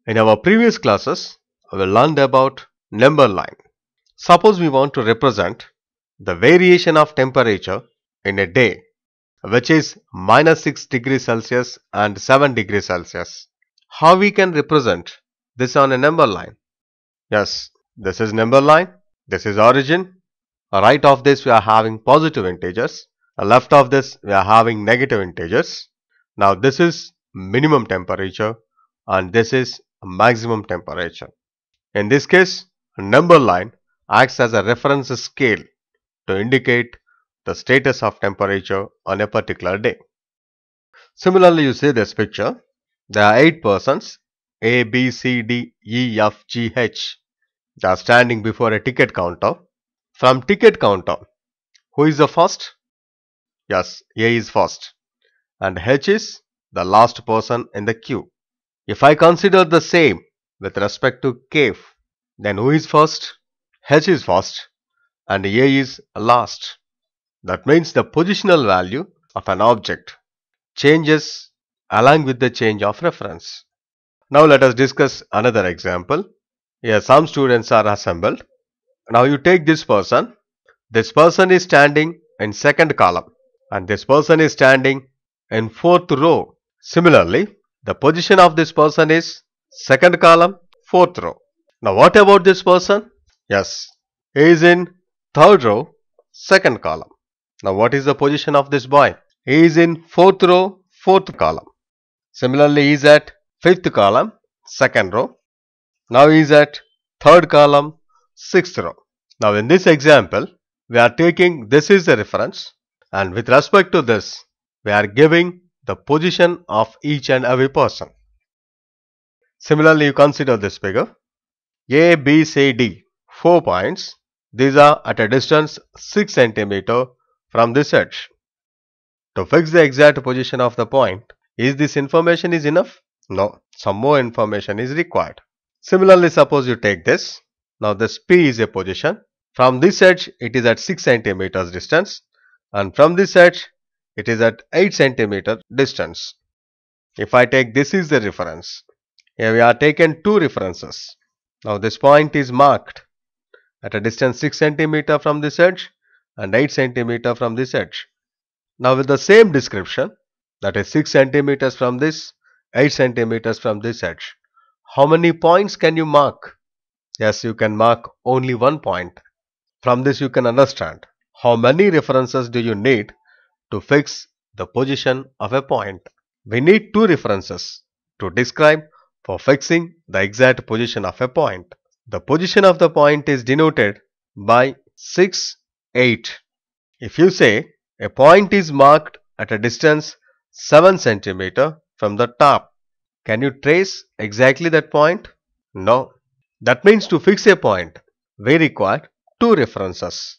In our previous classes, we learned about number line. Suppose we want to represent the variation of temperature in a day, which is -6 degrees Celsius and 7 degrees Celsius. How we can represent this on a number line? Yes, this is number line, this is origin. Right of this we are having positive integers, left of this we are having negative integers. Now this is minimum temperature and this is maximum temperature. In this case, a number line acts as a reference scale to indicate the status of temperature on a particular day. Similarly, you see this picture. There are 8 persons A, B, C, D, E, F, G, H. They are standing before a ticket counter. From ticket counter, who is the first? Yes, A is first and H is the last person in the queue. If I consider the same with respect to cave, then who is first? H is first and A is last. That means the positional value of an object changes along with the change of reference. Now let us discuss another example. Here some students are assembled. Now you take this person. This person is standing in second column and this person is standing in fourth row. Similarly, the position of this person is second column, fourth row. Now what about this person? Yes, he is in third row, second column. Now what is the position of this boy? He is in fourth row, fourth column. Similarly, he is at fifth column, second row. Now he is at third column, sixth row. Now in this example, we are taking this is the reference and with respect to this, we are giving the position of each and every person. Similarly, you consider this figure. A, B, C, D, 4 points. These are at a distance 6 cm from this edge. To fix the exact position of the point, is this information is enough? No, some more information is required. Similarly, suppose you take this. Now this P is a position. From this edge, it is at 6 cm distance and from this edge, it is at 8 cm distance. If I take this is the reference, here we are taken 2 references. Now this point is marked at a distance 6 cm from this edge and 8 cm from this edge. Now with the same description, that is 6 cm from this, 8 cm from this edge, how many points can you mark? Yes, you can mark only one point. From this you can understand how many references do you need to fix the position of a point. We need 2 references to describe for fixing the exact position of a point. The position of the point is denoted by 6, 8. If you say a point is marked at a distance 7 cm from the top, can you trace exactly that point? No. That means to fix a point, we require 2 references.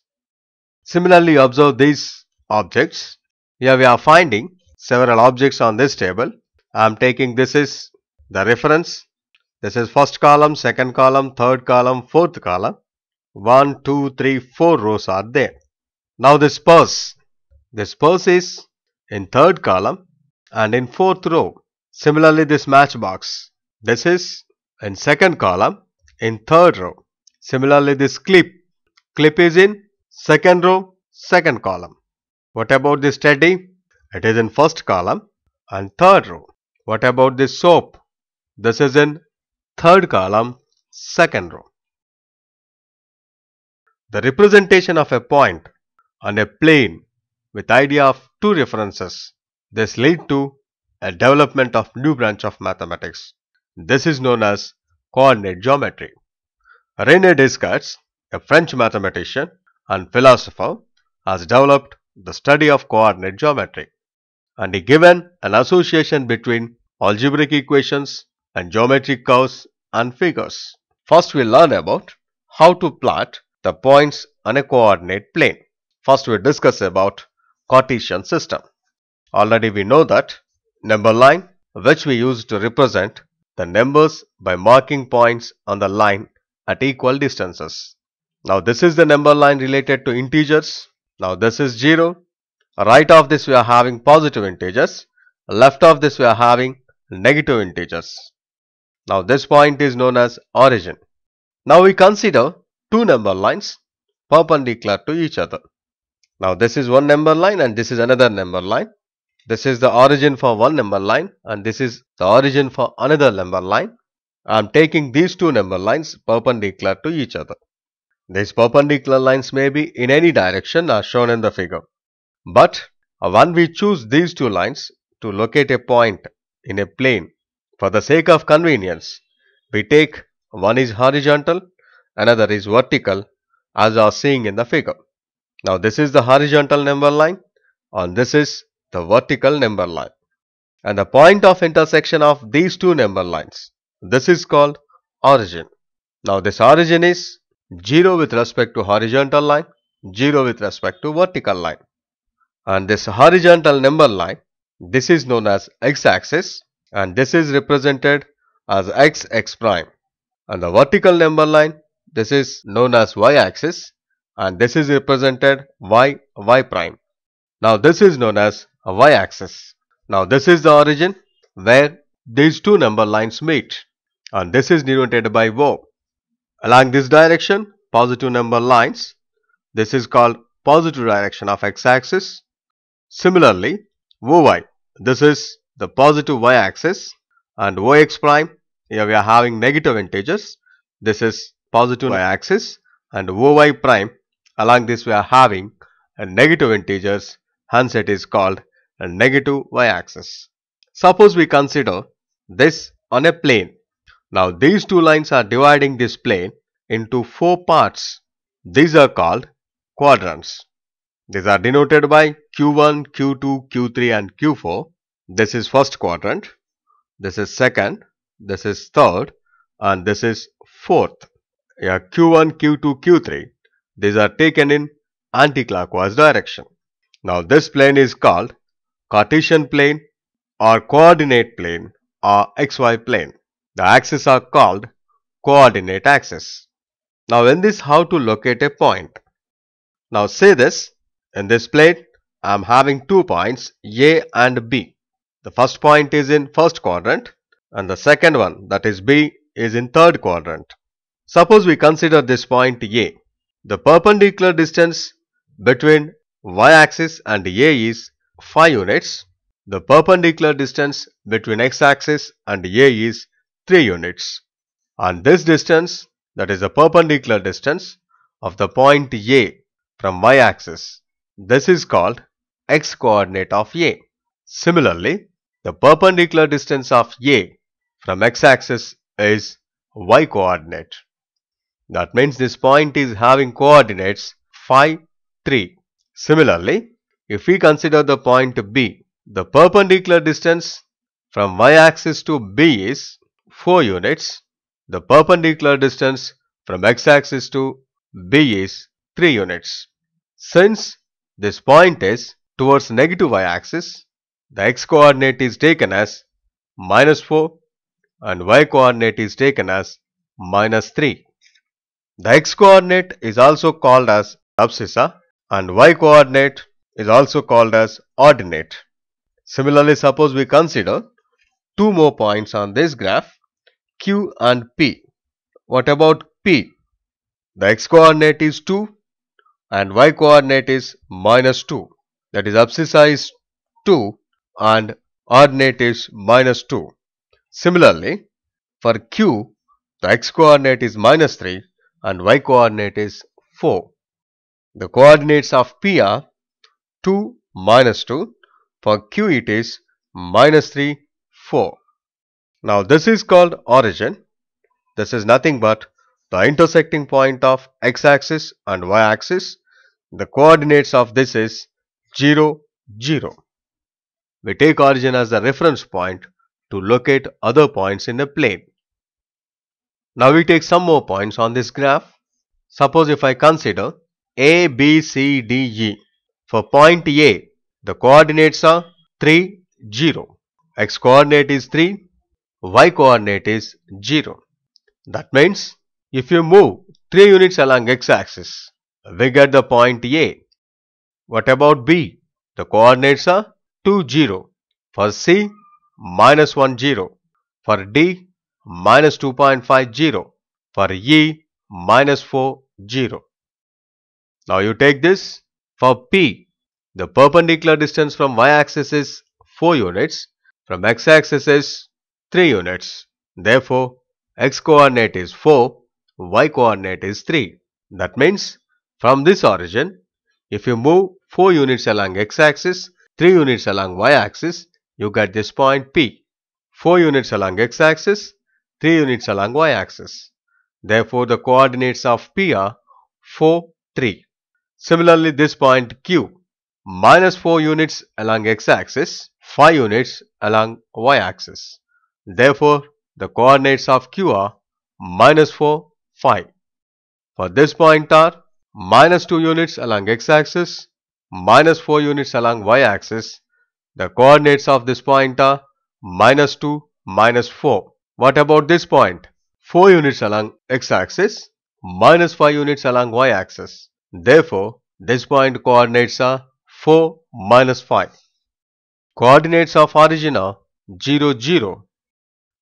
Similarly, observe these objects. Here we are finding several objects on this table. I am taking this is the reference. This is first column, second column, third column, fourth column. 1, 2, 3, 4 rows are there. Now this purse is in third column and in fourth row. Similarly, this matchbox, this is in second column, in third row. Similarly, this clip is in second row, second column. What about this teddy? It is in first column and third row. What about this soap? This is in third column, second row. The representation of a point on a plane with idea of 2 references, this lead to a development of new branch of mathematics. This is known as coordinate geometry. René Descartes, a French mathematician and philosopher, has developed the study of coordinate geometry and he given an association between algebraic equations and geometric curves and figures. First we learn about how to plot the points on a coordinate plane. First we discuss about Cartesian system. Already we know that number line, which we use to represent the numbers by marking points on the line at equal distances. Now this is the number line related to integers. Now this is 0. Right of this we are having positive integers. Left of this we are having negative integers. Now this point is known as origin. Now we consider two number lines perpendicular to each other. Now this is one number line and this is another number line. This is the origin for one number line and this is the origin for another number line. I am taking these two number lines perpendicular to each other. These perpendicular lines may be in any direction as shown in the figure. But when we choose these two lines to locate a point in a plane, for the sake of convenience, we take one is horizontal, another is vertical as are seeing in the figure. Now this is the horizontal number line and this is the vertical number line. And the point of intersection of these two number lines, this is called origin. Now this origin is 0 with respect to horizontal line, 0 with respect to vertical line. And this horizontal number line, this is known as x-axis and this is represented as x prime. And the vertical number line, this is known as y-axis and this is represented y prime. Now this is known as a y-axis. Now this is the origin where these two number lines meet and this is denoted by O. Along this direction, positive number lines, this is called positive direction of x-axis. Similarly, OY, this is the positive y-axis and OX prime, here we are having negative integers, this is positive y-axis and OY prime, along this we are having a negative integers, hence it is called a negative y-axis. Suppose we consider this on a plane. Now these two lines are dividing this plane into four parts. These are called quadrants. These are denoted by Q1, Q2, Q3 and Q4. This is first quadrant, this is second, this is third and this is fourth. Here Q1, Q2, Q3, these are taken in anti-clockwise direction. Now this plane is called Cartesian plane or coordinate plane or XY plane. The axes are called coordinate axis. Now in this, how to locate a point? Now say this, in this plane I am having 2 points A and B. The first point is in first quadrant and the second one, that is B, is in third quadrant. Suppose we consider this point A. The perpendicular distance between y-axis and A is 5 units. The perpendicular distance between x-axis and A is 3 units. And this distance, that is the perpendicular distance of the point A from y-axis, this is called x-coordinate of A. Similarly, the perpendicular distance of A from x-axis is y-coordinate. That means this point is having coordinates 5, 3. Similarly, if we consider the point B, the perpendicular distance from y-axis to B is 4 units. The perpendicular distance from x-axis to B is 3 units. Since this point is towards negative y-axis, the x-coordinate is taken as -4 and y-coordinate is taken as -3. The x-coordinate is also called as abscissa and y-coordinate is also called as ordinate. Similarly, suppose we consider two more points on this graph, Q and P. What about P? The x-coordinate is 2 and y-coordinate is -2. That is, abscissa is 2 and ordinate is -2. Similarly, for Q, the x-coordinate is -3 and y-coordinate is 4. The coordinates of P are 2, -2. For Q it is -3, 4. Now this is called origin. This is nothing but the intersecting point of x-axis and y-axis. The coordinates of this is 0, 0. We take origin as the reference point to locate other points in a plane. Now we take some more points on this graph. Suppose if I consider A, B, C, D, E. For point A, the coordinates are 3, 0. X coordinate is 3, y coordinate is 0. That means if you move 3 units along x-axis, we get the point A. What about B? The coordinates are 2, 0. For C, -1, 0. For D, minus 2.50 for E minus 4, 0. Now you take this for P. The perpendicular distance from y-axis is 4 units, from x-axis is 3 units. Therefore, x-coordinate is 4, y-coordinate is 3. That means, from this origin, if you move 4 units along x-axis, 3 units along y-axis, you get this point P. 4 units along x-axis, 3 units along y-axis. Therefore, the coordinates of P are 4, 3. Similarly, this point Q, minus 4 units along x-axis, 5 units along y-axis. Therefore, the coordinates of Q are minus 4, 5. For this point are minus 2 units along x-axis, minus 4 units along y-axis. The coordinates of this point are minus 2, minus 4. What about this point? 4 units along x-axis, minus 5 units along y-axis. Therefore, this point coordinates are 4, minus 5. Coordinates of origin are 0, 0.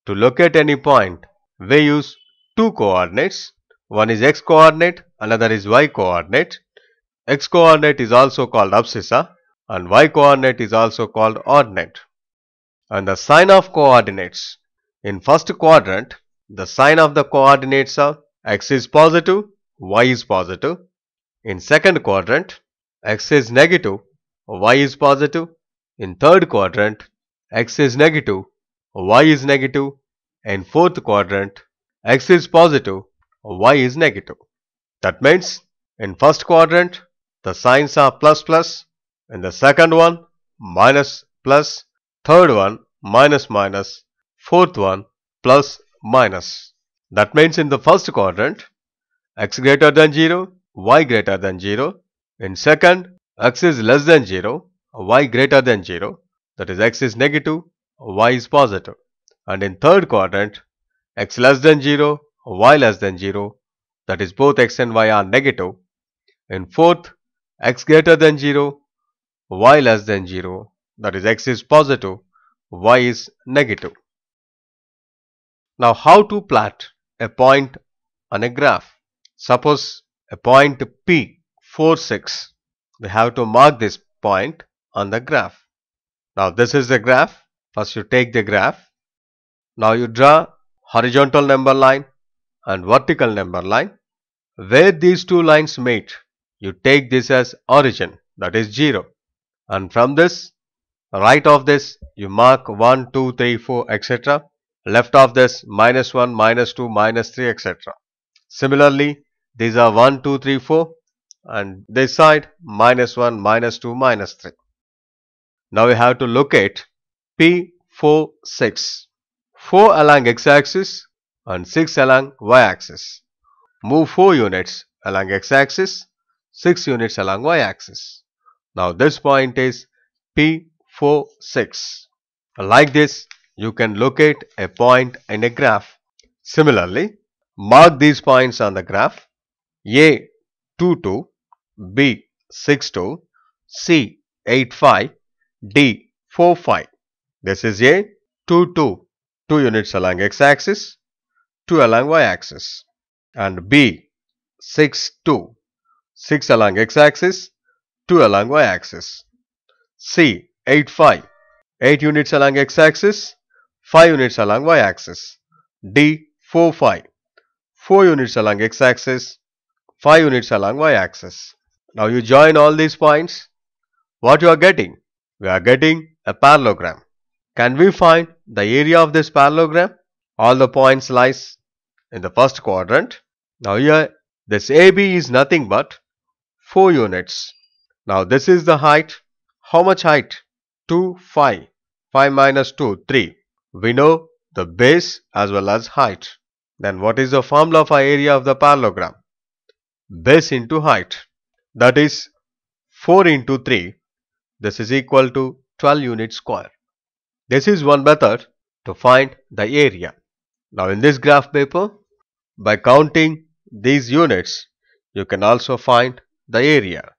To locate any point, we use two coordinates. One is x coordinate, another is y coordinate. X coordinate is also called abscissa and y coordinate is also called ordinate. And the sign of coordinates. In first quadrant, the sign of the coordinates are x is positive, y is positive. In second quadrant, x is negative, y is positive. In third quadrant, x is negative, y is negative. In fourth quadrant, x is positive, y is negative. That means, in first quadrant, the signs are plus plus. In the second one, minus plus. Third one, minus minus. Fourth one, plus minus. That means in the first quadrant, x greater than 0, y greater than 0. In second, x is less than 0, y greater than 0. That is, x is negative, y is positive. And in third quadrant, x less than 0, y less than 0. That is, both x and y are negative. In fourth, x greater than 0, y less than 0. That is, x is positive, y is negative. Now, how to plot a point on a graph? Suppose a point P, 4, 6. We have to mark this point on the graph. Now, this is the graph. First, you take the graph. Now, you draw horizontal number line and vertical number line. Where these two lines meet, you take this as origin, that is 0. And from this, right of this, you mark 1, 2, 3, 4, etc. Left of this, minus 1, minus 2, minus 3, etc. Similarly, these are 1, 2, 3, 4. And this side, minus 1, minus 2, minus 3. Now we have to locate P, 4, 6. 4 along x-axis and 6 along y-axis. Move 4 units along x-axis, 6 units along y-axis. Now this point is P, 4, 6. Like this, you can locate a point in a graph. Similarly, mark these points on the graph. A, 2, 2, B, 6, 2, C, 8, 5, D, 4, 5. This is A, 2, 2, 2 units along x-axis, 2 along y-axis. And B, 6, 2, 6 along x-axis, 2 along y-axis. C, 8, 5, 8 units along x-axis, 5 units along y-axis. D, 4, 5, 4 units along x-axis, 5 units along y-axis. Now you join all these points. What you are getting? We are getting a parallelogram. Can we find the area of this parallelogram? All the points lies in the first quadrant. Now here, this AB is nothing but 4 units. Now this is the height. How much height? 2, 5. 5 minus 2, 3. We know the base as well as height. Then what is the formula for area of the parallelogram? Base into height. That is 4 into 3. This is equal to 12 units square. This is one method to find the area. Now in this graph paper, by counting these units, you can also find the area.